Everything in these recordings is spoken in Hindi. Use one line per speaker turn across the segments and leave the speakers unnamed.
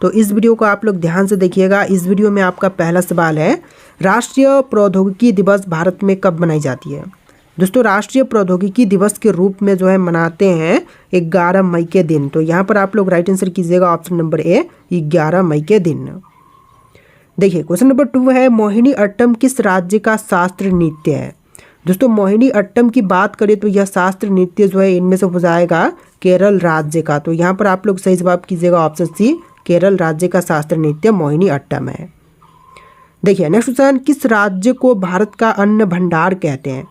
तो इस वीडियो को आप लोग ध्यान से देखिएगा। इस वीडियो में आपका पहला सवाल है, राष्ट्रीय प्रौद्योगिकी दिवस भारत में कब मनाई जाती है। दोस्तों राष्ट्रीय प्रौद्योगिकी दिवस के रूप में जो है मनाते हैं 11 मई के दिन। तो यहाँ पर आप लोग राइट आंसर कीजिएगा ऑप्शन नंबर ए 11 मई के दिन। देखिए क्वेश्चन नंबर 2 है, मोहिनी अट्टम किस राज्य का शास्त्र नृत्य है। दोस्तों मोहिनी अट्टम की बात करें तो यह शास्त्र नृत्य जो है इनमें से हो जाएगा केरल राज्य का। तो यहाँ पर आप लोग सही जवाब कीजिएगा ऑप्शन सी, केरल राज्य का शास्त्र नृत्य मोहिनी अट्टम है। देखिए नेक्स्ट क्वेश्चन, किस राज्य को भारत का अन्न भंडार कहते हैं।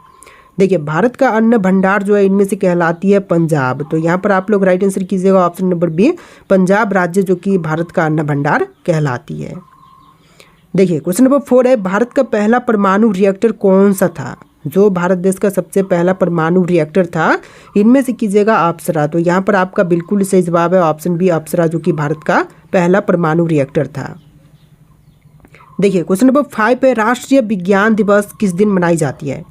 देखिए भारत का अन्न भंडार जो है इनमें से कहलाती है पंजाब। तो यहाँ पर आप लोग राइट आंसर कीजिएगा ऑप्शन नंबर बी, पंजाब राज्य जो कि भारत का अन्न भंडार कहलाती है। देखिए क्वेश्चन नंबर 4 है, भारत का पहला परमाणु रिएक्टर कौन सा था। जो भारत देश का सबसे पहला परमाणु रिएक्टर था इनमें से कीजिएगा अप्सरा। तो यहाँ पर आपका बिल्कुल सही जवाब है ऑप्शन बी, अप्सरा जो कि भारत का पहला परमाणु रिएक्टर था। देखिए क्वेश्चन नंबर 5 है, राष्ट्रीय विज्ञान दिवस किस दिन मनाई जाती है।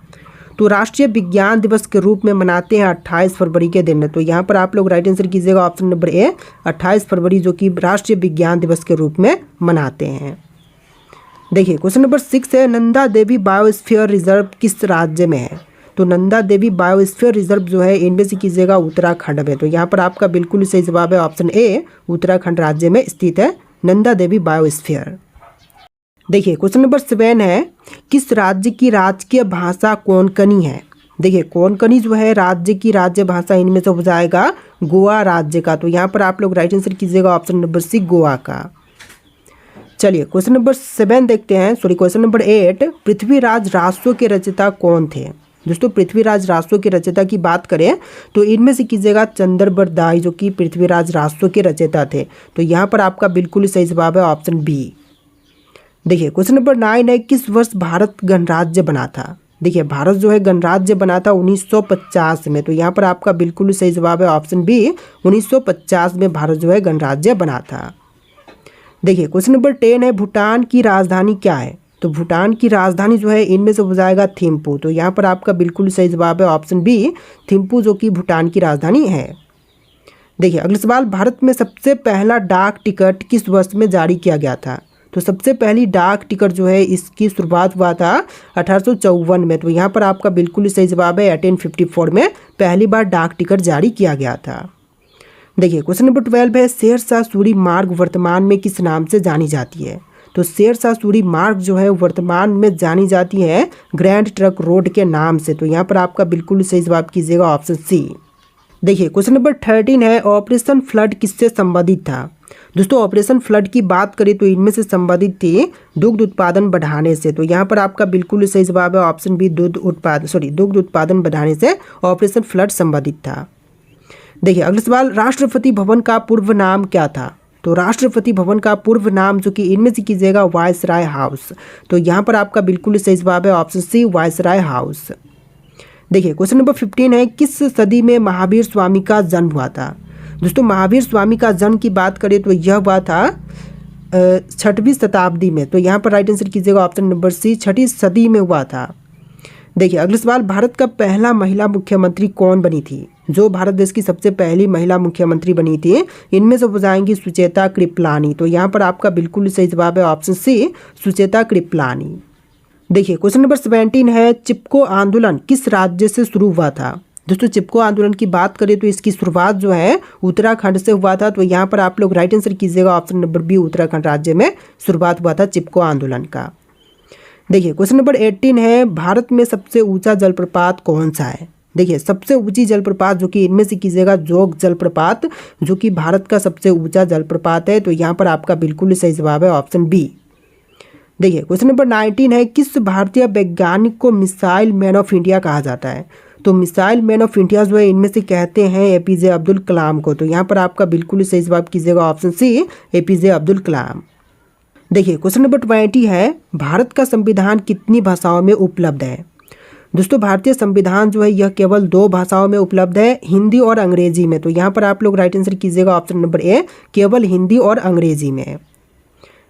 तो राष्ट्रीय विज्ञान दिवस के रूप में मनाते हैं 28 फरवरी के दिन। तो यहाँ पर आप लोग राइट आंसर कीजिएगा ऑप्शन नंबर ए 28 फरवरी जो कि राष्ट्रीय विज्ञान दिवस के रूप में मनाते हैं। देखिए क्वेश्चन नंबर 6 है, नंदा देवी बायोस्फीयर रिजर्व किस राज्य में है। तो नंदा देवी बायोस्फीयर रिजर्व जो है इनमें से कीजिएगा उत्तराखंड में। तो यहाँ पर आपका बिल्कुल सही जवाब है ऑप्शन ए, उत्तराखंड राज्य में स्थित है नंदा देवी बायोस्फीयर। देखिए क्वेश्चन नंबर 7 है, किस राज्य की राजकीय भाषा कोंकणी है। देखिए कोंकणी जो है राज्य की राज्य भाषा इनमें से हो जाएगा गोवा राज्य का। तो यहाँ पर आप लोग राइट आंसर कीजिएगा ऑप्शन नंबर सी, गोवा का। चलिए क्वेश्चन नंबर 7 देखते हैं, क्वेश्चन नंबर 8, पृथ्वीराज राजस्व के रचयिता कौन थे। दोस्तों पृथ्वीराज राजस्व के रचयिता की बात करें तो इनमें से कीजिएगा चंद्रबरदाई जो कि पृथ्वीराज राजस्व के रचयिता थे। तो यहाँ पर आपका बिल्कुल सही जवाब है ऑप्शन बी। देखिए क्वेश्चन नंबर 9 है, किस वर्ष भारत गणराज्य बना था। देखिए भारत जो है गणराज्य बना था 1950 में। तो यहाँ पर आपका बिल्कुल सही जवाब है ऑप्शन बी, 1950 में भारत जो है गणराज्य बना था। देखिए क्वेश्चन नंबर 10 है, भूटान की राजधानी क्या है। तो भूटान की राजधानी जो है इनमें से हो जाएगा थिम्पू। तो यहाँ पर आपका बिल्कुल सही जवाब है ऑप्शन बी, थिम्पू जो कि भूटान की राजधानी है। देखिए अगला सवाल, भारत में सबसे पहला डाक टिकट किस वर्ष में जारी किया गया था। तो सबसे पहली डाक टिकट जो है इसकी शुरुआत हुआ था 1854 में। तो यहाँ पर आपका बिल्कुल सही जवाब है 1854 में पहली बार डाक टिकट जारी किया गया था। देखिए क्वेश्चन नंबर 12 है, शेरशाह सूरी मार्ग वर्तमान में किस नाम से जानी जाती है। तो शेरशाह सूरी मार्ग जो है वर्तमान में जानी जाती है ग्रैंड ट्रक रोड के नाम से। तो यहाँ पर आपका बिल्कुल सही जवाब कीजिएगा ऑप्शन सी। देखिए क्वेश्चन नंबर 13 है, ऑपरेशन फ्लड किससे संबंधित था। दोस्तों ऑपरेशन फ्लड की बात करें तो इनमें से संबंधित थी दुग्ध उत्पादन बढ़ाने से। तो यहाँ पर आपका बिल्कुल सही जवाब है ऑप्शन बी, दुग्ध उत्पादन बढ़ाने से ऑपरेशन फ्लड संबंधित था। देखिए अगला सवाल, राष्ट्रपति भवन का पूर्व नाम क्या था। तो राष्ट्रपति भवन का पूर्व नाम जो कि इनमें से कीजिएगा वायसराय हाउस। तो यहाँ पर आपका बिल्कुल सही जवाब है ऑप्शन सी, वायसराय हाउस। देखिए क्वेश्चन नंबर 15 है, किस सदी में महावीर स्वामी का जन्म हुआ था। दोस्तों महावीर स्वामी का जन्म की बात करें तो यह हुआ था 6वीं शताब्दी में। तो यहाँ पर राइट आंसर कीजिएगा ऑप्शन नंबर सी, 6वीं सदी में हुआ था। देखिए अगला सवाल, भारत का पहला महिला मुख्यमंत्री कौन बनी थी। जो भारत देश की सबसे पहली महिला मुख्यमंत्री बनी थी इनमें से हो जाएंगी सुचेता कृपलानी। तो यहाँ पर आपका बिल्कुल सही जवाब है ऑप्शन सी, सुचेता कृपलानी। देखिए क्वेश्चन नंबर 17 है, चिपको आंदोलन किस राज्य से शुरू हुआ था। दोस्तों चिपको आंदोलन की बात करें तो इसकी शुरुआत जो है उत्तराखंड से हुआ था। तो यहाँ पर आप लोग राइट आंसर कीजिएगा ऑप्शन नंबर बी, उत्तराखंड राज्य में शुरुआत हुआ था चिपको आंदोलन का। देखिए क्वेश्चन नंबर 18 है, भारत में सबसे ऊंचा जलप्रपात कौन सा है। देखिए सबसे ऊंची जलप्रपात जो कि इनमें से कीजिएगा जोग जलप्रपात जो कि भारत का सबसे ऊंचा जलप्रपात है। तो यहाँ पर आपका बिल्कुल सही जवाब है ऑप्शन बी। देखिए क्वेश्चन नंबर 19 है, किस भारतीय वैज्ञानिक को मिसाइल मैन ऑफ इंडिया कहा जाता है। तो मिसाइल मैन ऑफ इंडिया जो है इनमें से कहते हैं एपीजे अब्दुल कलाम को। तो यहाँ पर आपका बिल्कुल सही जवाब कीजिएगा option C, APJ Abdul Kalam. देखिए क्वेश्चन नंबर 20 है, भारत का संविधान कितनी भाषाओं में उपलब्ध है। दोस्तों भारतीय संविधान जो है यह केवल 2 भाषाओं में उपलब्ध है, हिंदी और अंग्रेजी में। तो यहाँ पर आप लोग राइट आंसर कीजिएगा ऑप्शन नंबर ए, केवल हिंदी और अंग्रेजी में।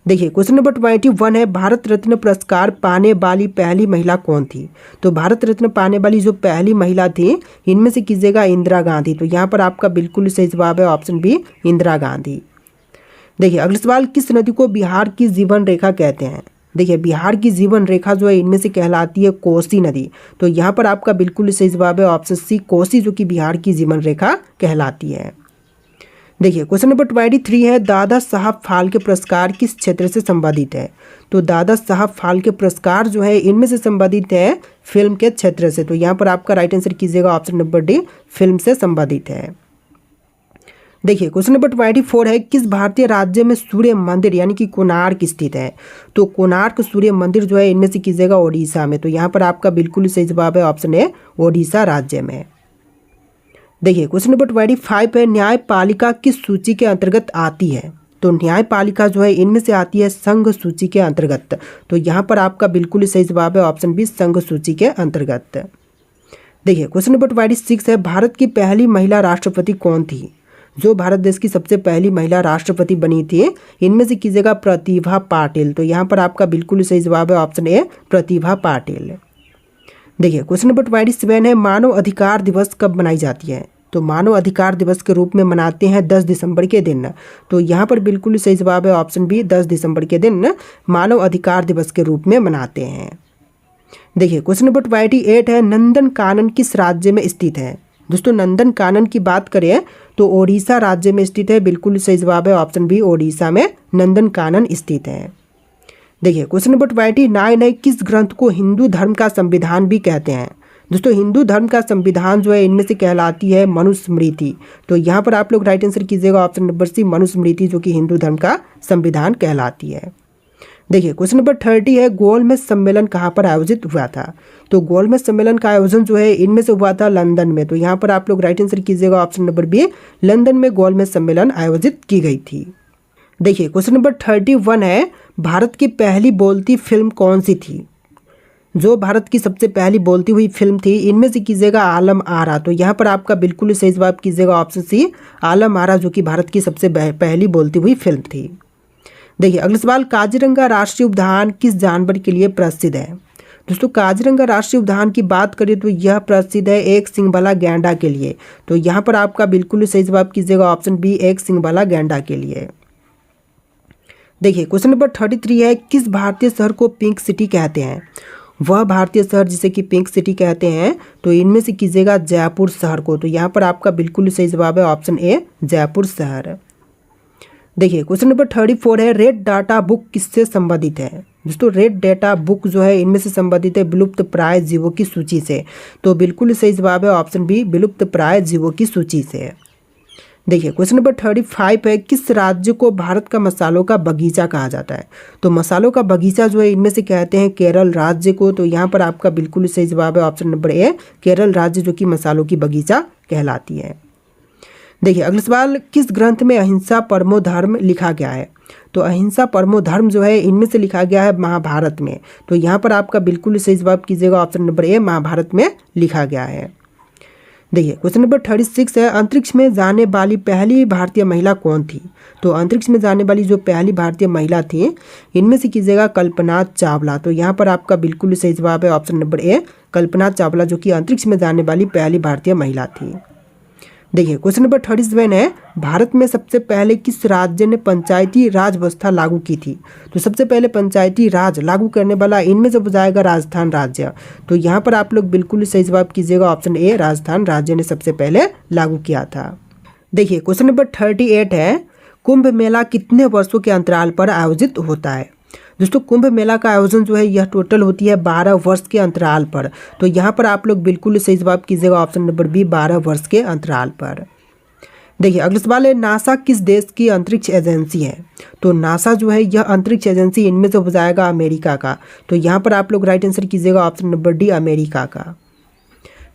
देखिए क्वेश्चन नंबर 21 है, भारत रत्न पुरस्कार पाने वाली पहली महिला कौन थी। तो भारत रत्न पाने वाली जो पहली महिला थी इनमें से कीजिएगा इंदिरा गांधी। तो यहाँ पर आपका बिल्कुल सही जवाब है ऑप्शन बी, इंदिरा गांधी। देखिए अगला सवाल, किस नदी को बिहार की जीवन रेखा कहते हैं? देखिए बिहार की जीवन रेखा जो है इनमें से कहलाती है कोसी नदी। तो यहाँ पर आपका बिल्कुल सही जवाब है ऑप्शन सी, कोसी, जो कि बिहार की जीवन रेखा कहलाती है। देखिए क्वेश्चन नंबर 23 है, दादा साहब फाल्के पुरस्कार किस क्षेत्र से संबंधित है? तो दादा साहब फाल्के पुरस्कार जो है इनमें से संबंधित है फिल्म के क्षेत्र से। तो यहाँ पर आपका राइट आंसर कीजिएगा ऑप्शन नंबर डी, फिल्म से संबंधित है। देखिए क्वेश्चन नंबर 24 है, किस भारतीय राज्य में सूर्य मंदिर यानी कि कोणार्क स्थित है? तो कोणार्क सूर्य मंदिर जो है इनमें से कीजिएगा ओडिशा में। तो यहाँ पर आपका बिल्कुल सही जवाब है ऑप्शन ए, ओडिशा राज्य में। देखिए क्वेश्चन नंबर 25 है, न्यायपालिका किस सूची के अंतर्गत आती है? तो न्यायपालिका जो है इनमें से आती है संघ सूची के अंतर्गत। तो यहाँ पर आपका बिल्कुल सही जवाब है ऑप्शन बी, संघ सूची के अंतर्गत। देखिए क्वेश्चन नंबर 26 है, भारत की पहली महिला राष्ट्रपति कौन थी? जो भारत देश की सबसे पहली महिला राष्ट्रपति बनी थी इनमें से कीजिएगा प्रतिभा पाटिल। तो यहाँ पर आपका बिल्कुल सही जवाब है ऑप्शन ए, प्रतिभा पाटिल। देखिए क्वेश्चन नंबर 27 है, मानव अधिकार दिवस कब मनाई जाती है? तो मानव अधिकार दिवस के रूप में मनाते हैं 10 दिसंबर के दिन। तो यहाँ पर बिल्कुल सही जवाब है ऑप्शन बी, 10 दिसंबर के दिन मानव अधिकार दिवस के रूप में मनाते हैं। देखिए क्वेश्चन नंबर 28 है, नंदन कानन किस राज्य में स्थित है? दोस्तों नंदन कानन की बात करें तो ओडिशा राज्य में स्थित है। बिल्कुल सही जवाब है ऑप्शन बी, ओडिशा में नंदन कानन स्थित है। देखिए क्वेश्चन नंबर 29 है, किस ग्रंथ को हिंदू धर्म का संविधान भी कहते हैं? दोस्तों हिंदू धर्म का संविधान जो है इनमें से कहलाती है मनुस्मृति। तो यहाँ पर आप लोग राइट आंसर कीजिएगा ऑप्शन नंबर सी, मनुस्मृति, जो कि हिंदू धर्म का संविधान कहलाती है। देखिए क्वेश्चन नंबर 30 है, गोलमेज सम्मेलन कहाँ पर आयोजित हुआ था? तो गोलमेज सम्मेलन का आयोजन जो है इनमें से हुआ था लंदन में। तो यहाँ पर आप लोग राइट आंसर कीजिएगा ऑप्शन नंबर बी, लंदन में गोलमेज सम्मेलन आयोजित की गई थी। देखिए क्वेश्चन नंबर 31 है, भारत की पहली बोलती फिल्म कौन सी थी? जो भारत की सबसे पहली बोलती हुई फिल्म थी इनमें से कीजिएगा आलम आरा। तो यहाँ पर आपका बिल्कुल सही जवाब कीजिएगा ऑप्शन सी, आलम आरा, जो कि भारत की सबसे पहली बोलती हुई फिल्म थी। देखिए अगला सवाल, काजीरंगा राष्ट्रीय उद्यान किस जानवर के लिए प्रसिद्ध है? दोस्तों काजीरंगा राष्ट्रीय उद्यान की बात करें तो यह प्रसिद्ध है एक सींग वाला गैंडा के लिए। तो यहाँ पर आपका बिल्कुल सही जवाब कीजिएगा ऑप्शन बी, एक सींग वाला गैंडा के लिए। देखिए क्वेश्चन नंबर 33 है, किस भारतीय शहर को पिंक सिटी कहते हैं? वह भारतीय शहर जिसे कि पिंक सिटी कहते हैं तो इनमें से कीजिएगा जयपुर शहर को। तो यहाँ पर आपका बिल्कुल सही जवाब है ऑप्शन ए, जयपुर शहर। देखिए क्वेश्चन नंबर 34 है, रेड डाटा बुक किससे संबंधित है? दोस्तों रेड डाटा बुक जो है इनमें से संबंधित है विलुप्त प्राय जीवों की सूची से। तो बिल्कुल सही जवाब है ऑप्शन बी, विलुप्त प्राय जीवों की सूची से। देखिए क्वेश्चन नंबर 35 है, किस राज्य को भारत का मसालों का बगीचा कहा जाता है? तो मसालों का बगीचा जो है इनमें से कहते हैं केरल राज्य को। तो यहाँ पर आपका बिल्कुल सही जवाब है ऑप्शन नंबर ए, केरल राज्य, जो कि मसालों की बगीचा कहलाती है। देखिए अगला सवाल, किस ग्रंथ में अहिंसा परमो धर्म लिखा गया है? तो अहिंसा परमो धर्म जो है इनमें से लिखा गया है महाभारत में। तो यहाँ पर आपका बिल्कुल सही जवाब कीजिएगा ऑप्शन नंबर ए, महाभारत में लिखा गया है। देखिए क्वेश्चन नंबर 36 है, अंतरिक्ष में जाने वाली पहली भारतीय महिला कौन थी? तो अंतरिक्ष में जाने वाली जो पहली भारतीय महिला थी इनमें से कीजिएगा कल्पना चावला। तो यहाँ पर आपका बिल्कुल सही जवाब है option number A, Kalpana Chawla, जो कि अंतरिक्ष में जाने वाली पहली भारतीय महिला थी। देखिए क्वेश्चन नंबर 37 है, भारत में सबसे पहले किस राज्य ने पंचायती राज व्यवस्था लागू की थी? तो सबसे पहले पंचायती राज लागू करने वाला इनमें से हो जाएगा राजस्थान राज्य। तो यहाँ पर आप लोग बिल्कुल सही जवाब कीजिएगा ऑप्शन ए, राजस्थान राज्य ने सबसे पहले लागू किया था। देखिए क्वेश्चन नंबर 38 है, कुंभ मेला कितने वर्षों के अंतराल पर आयोजित होता है? दोस्तों कुंभ मेला का आयोजन जो है यह टोटल होती है 12 वर्ष के अंतराल पर। तो यहाँ पर आप लोग बिल्कुल सही जवाब कीजिएगा ऑप्शन नंबर बी, 12 वर्ष के अंतराल पर। देखिए अगला सवाल है, नासा किस देश की अंतरिक्ष एजेंसी है? तो नासा जो है यह अंतरिक्ष एजेंसी इनमें से हो जाएगा अमेरिका का। तो यहाँ पर आप लोग राइट आंसर कीजिएगा ऑप्शन नंबर डी, अमेरिका का।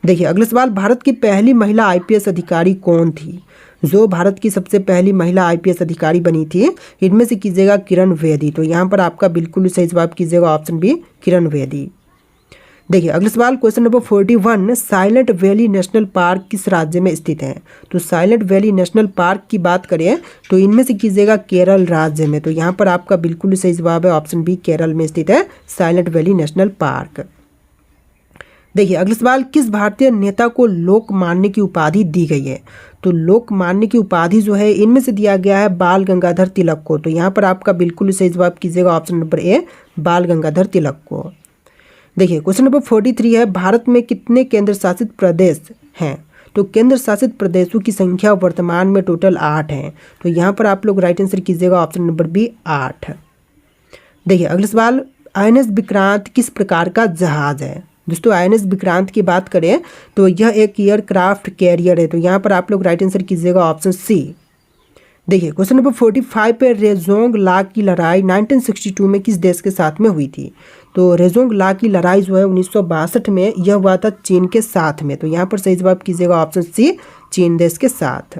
देखिए अगला सवाल, भारत की पहली महिला IPS अधिकारी कौन थी? जो भारत की सबसे पहली महिला IPS अधिकारी बनी थी इनमें से कीजिएगा किरण बेदी। तो यहाँ पर आपका बिल्कुल सही जवाब कीजिएगा ऑप्शन बी, किरण बेदी। देखिए अगला सवाल question number 41, silent valley national park किस राज्य में स्थित है? तो साइलेंट वैली नेशनल पार्क की बात करें तो इनमें से कीजिएगा केरल राज्य में। तो यहाँ पर आपका बिल्कुल सही जवाब है ऑप्शन बी, केरल में स्थित है साइलेंट वैली नेशनल पार्क। देखिए अगला सवाल, किस भारतीय नेता को लोकमान्य की उपाधि दी गई है? तो लोकमान्य की उपाधि जो है इनमें से दिया गया है बाल गंगाधर तिलक को। तो यहाँ पर आपका बिल्कुल सही जवाब कीजिएगा ऑप्शन नंबर ए, बाल गंगाधर तिलक को। देखिए क्वेश्चन नंबर 43 है, भारत में कितने केंद्र शासित प्रदेश हैं? तो केंद्र शासित प्रदेशों की संख्या वर्तमान में टोटल 8 है। तो यहाँ पर आप लोग राइट आंसर कीजिएगा ऑप्शन नंबर बी, 8। देखिए अगला सवाल, INS विक्रांत किस प्रकार का जहाज है? दोस्तों INS विक्रांत की बात करें तो यह एक एयरक्राफ्ट कैरियर है। तो यहाँ पर आप लोग राइट आंसर कीजिएगा ऑप्शन सी। देखिए क्वेश्चन नंबर 45 पे, रेजोंग ला की लड़ाई 1962 में किस देश के साथ में हुई थी? तो रेजोंग ला की लड़ाई जो है 1962 में यह हुआ था चीन के साथ में। तो यहाँ पर सही जवाब कीजिएगा ऑप्शन सी, चीन देश के साथ।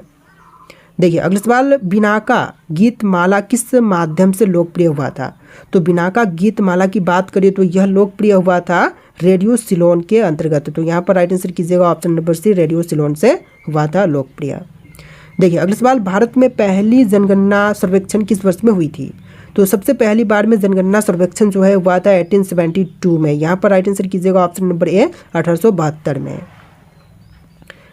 देखिए अगला सवाल, बिनाका गीतमाला किस माध्यम से लोकप्रिय हुआ था? तो बिनाका गीतमाला की बात करें तो यह लोकप्रिय हुआ था रेडियो सिलोन के अंतर्गत। तो यहाँ पर राइट आंसर कीजिएगा option number C, radio Ceylon से हुआ था लोकप्रिय। देखिए अगला सवाल, भारत में पहली जनगणना सर्वेक्षण किस वर्ष में हुई थी? तो सबसे पहली बार में जनगणना सर्वेक्षण जो है हुआ था 1872 में। यहाँ पर राइट आंसर कीजिएगा ऑप्शन नंबर ए, 1872 में।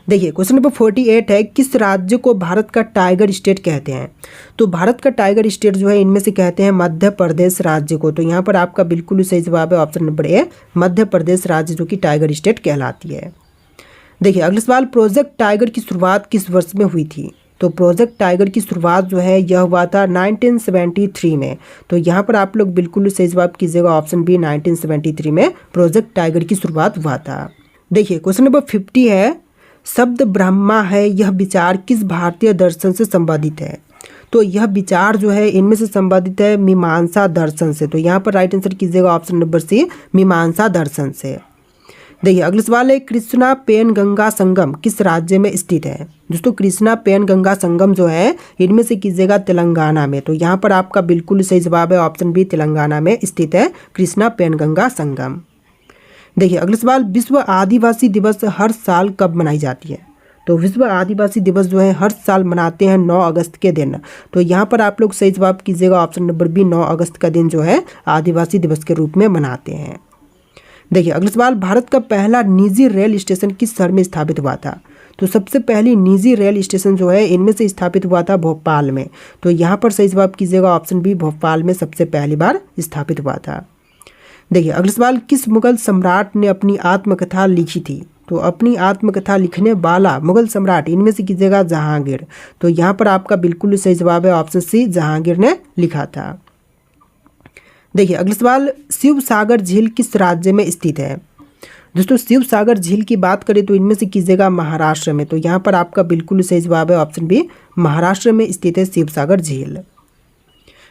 देखिए क्वेश्चन नंबर 48 है, किस राज्य को भारत का टाइगर स्टेट कहते हैं? तो भारत का टाइगर स्टेट जो है इनमें से कहते हैं मध्य प्रदेश राज्य को। तो यहाँ पर आपका बिल्कुल सही जवाब है option number A, Madhya Pradesh राज्य जो कि टाइगर स्टेट कहलाती है। देखिए अगला सवाल, प्रोजेक्ट टाइगर की शुरुआत किस वर्ष में हुई थी? तो प्रोजेक्ट टाइगर की शुरुआत जो है यह हुआ था 1973 में। तो यहाँ पर आप लोग बिल्कुल सही जवाब कीजिएगा ऑप्शन बी, 1973 में प्रोजेक्ट टाइगर की शुरुआत हुआ था। देखिए क्वेश्चन नंबर 50 है, शब्द ब्रह्मा है यह विचार किस भारतीय दर्शन से संबंधित है? तो यह विचार जो है इनमें से संबंधित है मीमांसा दर्शन से। तो यहाँ पर राइट आंसर कीजिएगा ऑप्शन नंबर सी, मीमांसा दर्शन से। देखिए अगला सवाल है, कृष्णा पेनगंगा संगम किस राज्य में स्थित है? दोस्तों कृष्णा पेनगंगा संगम जो है इनमें से कीजिएगा तेलंगाना में। तो यहाँ पर आपका बिल्कुल सही जवाब है ऑप्शन बी, तेलंगाना में स्थित है कृष्णा पेनगंगा संगम। देखिए अगला सवाल, विश्व आदिवासी दिवस हर साल कब मनाई जाती है? तो विश्व आदिवासी दिवस जो है हर साल मनाते हैं 9 अगस्त के दिन। तो यहाँ पर आप लोग सही जवाब कीजिएगा ऑप्शन नंबर बी, 9 अगस्त का दिन जो है आदिवासी दिवस के रूप में मनाते हैं। देखिए अगला सवाल, भारत का पहला निजी रेल स्टेशन किस शहर में स्थापित हुआ था? तो सबसे पहली निजी रेल स्टेशन जो है इनमें से स्थापित हुआ था भोपाल में। तो यहाँ पर सही जवाब कीजिएगा ऑप्शन बी, भोपाल में सबसे पहली बार स्थापित हुआ था। देखिए अगला सवाल, किस मुगल सम्राट ने अपनी आत्मकथा लिखी थी? तो अपनी आत्मकथा लिखने वाला मुगल सम्राट इनमें से कीजिएगा जहांगीर। तो यहाँ पर आपका बिल्कुल सही जवाब है ऑप्शन सी, जहांगीर ने लिखा था। देखिए अगला सवाल, शिव सागर झील किस राज्य में स्थित है? दोस्तों शिव सागर झील की बात करें तो इनमें से कीजिएगा महाराष्ट्र में। तो यहाँ पर आपका बिल्कुल सही जवाब है ऑप्शन बी, महाराष्ट्र में स्थित है शिव सागर झील।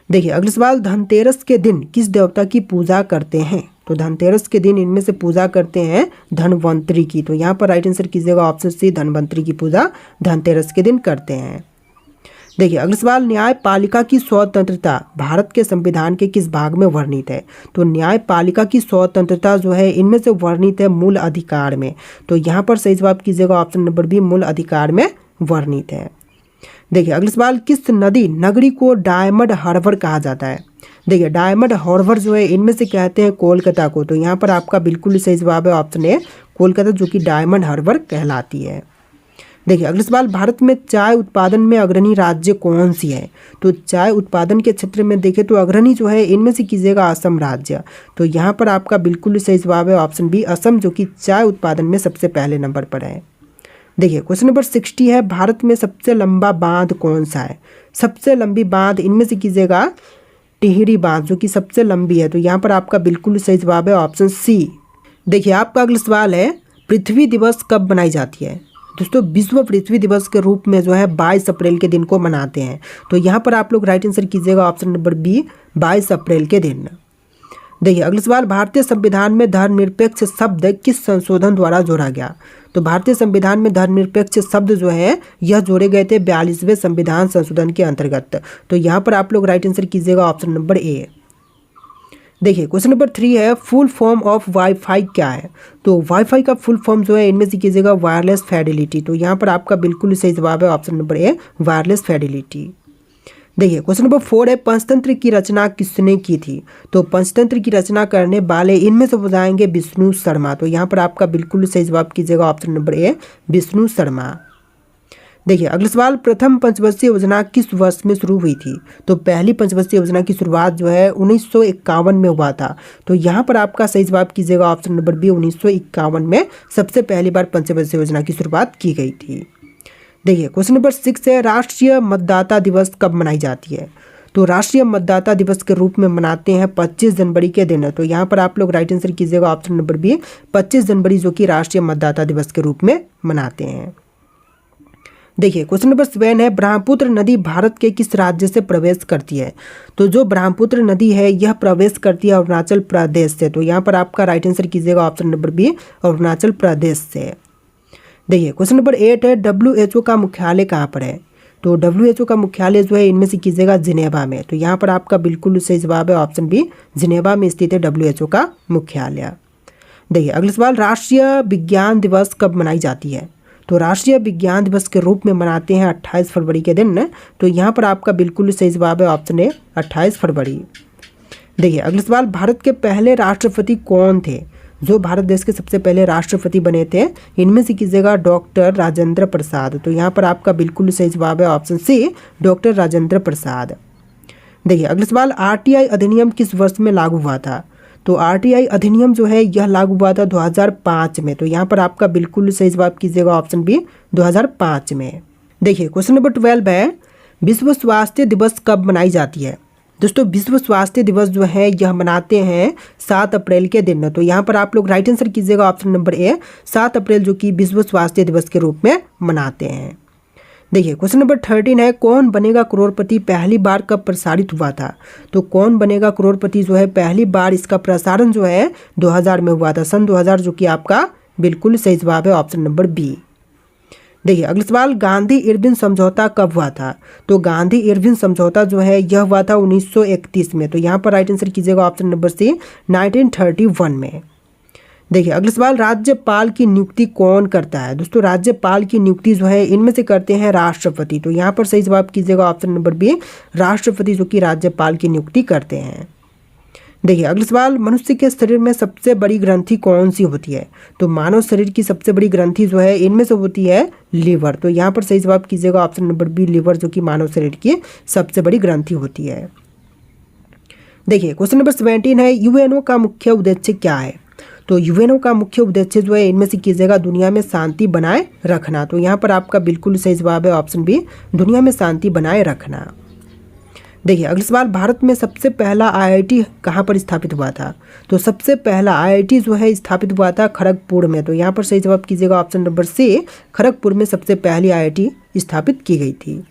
देखिए अगला सवाल, धनतेरस के दिन किस देवता की पूजा करते हैं? तो धनतेरस के दिन इनमें से पूजा करते हैं धनवंतरी की। तो यहाँ पर राइट आंसर कीजिएगा ऑप्शन सी, धनवंतरी की पूजा धनतेरस के दिन करते हैं। देखिए अगला सवाल, न्यायपालिका की स्वतंत्रता भारत के संविधान के किस भाग में वर्णित है? तो न्यायपालिका की स्वतंत्रता जो है इनमें से वर्णित है मूल अधिकार में। तो यहाँ पर सही जवाब कीजिएगा ऑप्शन नंबर बी, मूल अधिकार में वर्णित है। देखिए अगला सवाल, किस नदी नगरी को डायमंड हार्बर कहा जाता है? देखिए डायमंड हार्बर जो है इनमें से कहते हैं कोलकाता को। तो यहाँ पर आपका बिल्कुल सही जवाब है ऑप्शन ए, कोलकाता जो कि डायमंड हार्बर कहलाती है। देखिए अगला सवाल, भारत में चाय उत्पादन में अग्रणी राज्य कौन सी है? तो चाय उत्पादन के क्षेत्र में देखें तो अग्रणी जो है इनमें से कीजिएगा असम राज्य। तो यहाँ पर आपका बिल्कुल सही जवाब है ऑप्शन बी, असम जो कि चाय उत्पादन में सबसे पहले नंबर पर है। देखिए क्वेश्चन नंबर 60 है, भारत में सबसे लंबा बांध कौन सा है? सबसे लंबी बांध इनमें से कीजिएगा टिहरी बांध जो कि सबसे लंबी है। तो यहाँ पर आपका बिल्कुल सही जवाब है ऑप्शन सी। देखिए आपका अगला सवाल है, पृथ्वी दिवस कब मनाई जाती है? दोस्तों विश्व पृथ्वी दिवस के रूप में जो है 22 अप्रैल के दिन को मनाते हैं। तो यहाँ पर आप लोग राइट आंसर कीजिएगा ऑप्शन नंबर बी, 22 अप्रैल के दिन। देखिए अगला सवाल, भारतीय संविधान में धर्मनिरपेक्ष शब्द किस संशोधन द्वारा जोड़ा गया? तो भारतीय संविधान में धर्मनिरपेक्ष शब्द जो है यह जोड़े गए थे 42वें संविधान संशोधन के अंतर्गत। तो यहाँ पर आप लोग राइट आंसर कीजिएगा ऑप्शन नंबर ए। देखिए क्वेश्चन नंबर 3 है, फुल फॉर्म ऑफ वाईफाई क्या है? तो वाईफाई का फुल फॉर्म जो है इनमें से कीजिएगा वायरलेस फिडेलिटी। तो यहाँ पर आपका बिल्कुल सही जवाब है option number A, wireless Fidelity. देखिए क्वेश्चन नंबर 4 है, पंचतंत्र की रचना किसने की थी? तो पंचतंत्र की रचना करने वाले इनमें से हो जाएंगे विष्णु शर्मा। तो यहाँ पर आपका बिल्कुल सही जवाब कीजिएगा option number A, Vishnu Sharma. देखिए अगला सवाल, प्रथम पंचवर्षीय योजना किस वर्ष में शुरू हुई थी? तो पहली पंचवर्षीय योजना की शुरुआत जो है 1951 में हुआ था। तो यहाँ पर आपका सही जवाब कीजिएगा ऑप्शन नंबर बी, 1951 में सबसे पहली बार पंचवर्षीय योजना की शुरुआत की गई थी। देखिए क्वेश्चन नंबर 6 है, राष्ट्रीय मतदाता दिवस कब मनाई जाती है? तो राष्ट्रीय मतदाता दिवस के रूप में मनाते हैं 25 जनवरी के दिन। तो यहाँ पर आप लोग राइट आंसर कीजिएगा ऑप्शन नंबर बी, 25 जनवरी जो कि राष्ट्रीय मतदाता दिवस के रूप में मनाते हैं। देखिए क्वेश्चन नंबर 7 है, ब्रह्मपुत्र नदी भारत के किस राज्य से प्रवेश करती है? तो जो ब्रह्मपुत्र नदी है यह प्रवेश करती है अरुणाचल प्रदेश से। तो यहाँ पर आपका राइट आंसर कीजिएगा option number B, Arunachal Pradesh से। देखिए क्वेश्चन नंबर 8 है, WHO का मुख्यालय कहाँ पर है? तो WHO का मुख्यालय जो है इनमें से कीजिएगा जिनेवा में। तो यहाँ पर आपका बिल्कुल सही जवाब है ऑप्शन बी, जिनेवा में स्थित है WHO का मुख्यालय। देखिए अगला सवाल, राष्ट्रीय विज्ञान दिवस कब मनाई जाती है? तो राष्ट्रीय विज्ञान दिवस के रूप में मनाते हैं 28 फरवरी के दिन। तो यहाँ पर आपका बिल्कुल सही जवाब है ऑप्शन ए, 28 फरवरी। देखिए अगला सवाल, भारत के पहले राष्ट्रपति कौन थे? जो भारत देश के सबसे पहले राष्ट्रपति बने थे इनमें से कीजिएगा डॉक्टर राजेंद्र प्रसाद। तो यहाँ पर आपका बिल्कुल सही जवाब है option C, doctor Rajendra Prasad. देखिए अगला सवाल, RTI अधिनियम किस वर्ष में लागू हुआ था? तो RTI अधिनियम जो है यह लागू हुआ था 2005 में। तो यहाँ पर आपका बिल्कुल सही जवाब कीजिएगा ऑप्शन बी, 2005 में। देखिए क्वेश्चन नंबर 12 है, विश्व स्वास्थ्य दिवस कब मनाई जाती है? दोस्तों विश्व स्वास्थ्य दिवस जो है यह मनाते हैं 7 अप्रैल के दिन। तो यहाँ पर आप लोग राइट आंसर कीजिएगा ऑप्शन नंबर ए, 7 अप्रैल जो कि विश्व स्वास्थ्य दिवस के रूप में मनाते हैं। देखिए क्वेश्चन नंबर 13 है, कौन बनेगा करोड़पति पहली बार कब प्रसारित हुआ था? तो कौन बनेगा करोड़पति जो है पहली बार इसका प्रसारण जो है 2000 में हुआ था, सन 2000, जो कि आपका बिल्कुल सही जवाब है ऑप्शन नंबर बी। देखिए अगला सवाल, गांधी इरविन समझौता कब हुआ था? तो गांधी इरविन समझौता जो है यह हुआ था 1931 में। तो यहाँ पर राइट आंसर कीजिएगा ऑप्शन नंबर सी, 1931 में। देखिए अगला सवाल, राज्यपाल की नियुक्ति कौन करता है? दोस्तों राज्यपाल की नियुक्ति जो है इनमें से करते हैं राष्ट्रपति। तो यहाँ पर सही जवाब कीजिएगा ऑप्शन नंबर बी, राष्ट्रपति जो कि राज्यपाल की नियुक्ति करते हैं। देखिए अगला सवाल, मनुष्य के शरीर में सबसे बड़ी ग्रंथि कौन सी होती है? तो मानव शरीर की सबसे बड़ी ग्रंथि जो है इनमें से होती है लीवर। तो यहाँ पर सही जवाब कीजिएगा ऑप्शन नंबर बी, लीवर जो कि मानव शरीर की सबसे बड़ी ग्रंथि होती है। देखिए क्वेश्चन नंबर 17 है, UNO का मुख्य उद्देश्य क्या है? तो UNO का मुख्य उद्देश्य जो है इनमें से कीजिएगा दुनिया में शांति बनाए रखना। तो यहाँ पर आपका बिल्कुल सही जवाब है ऑप्शन बी, दुनिया में शांति बनाए रखना। देखिए अगला सवाल, भारत में सबसे पहला IIT कहाँ पर स्थापित हुआ था? तो सबसे पहला IIT जो है स्थापित हुआ था खड़गपुर में। तो यहाँ पर सही जवाब कीजिएगा ऑप्शन नंबर सी, खड़गपुर में सबसे पहली IIT स्थापित की गई थी।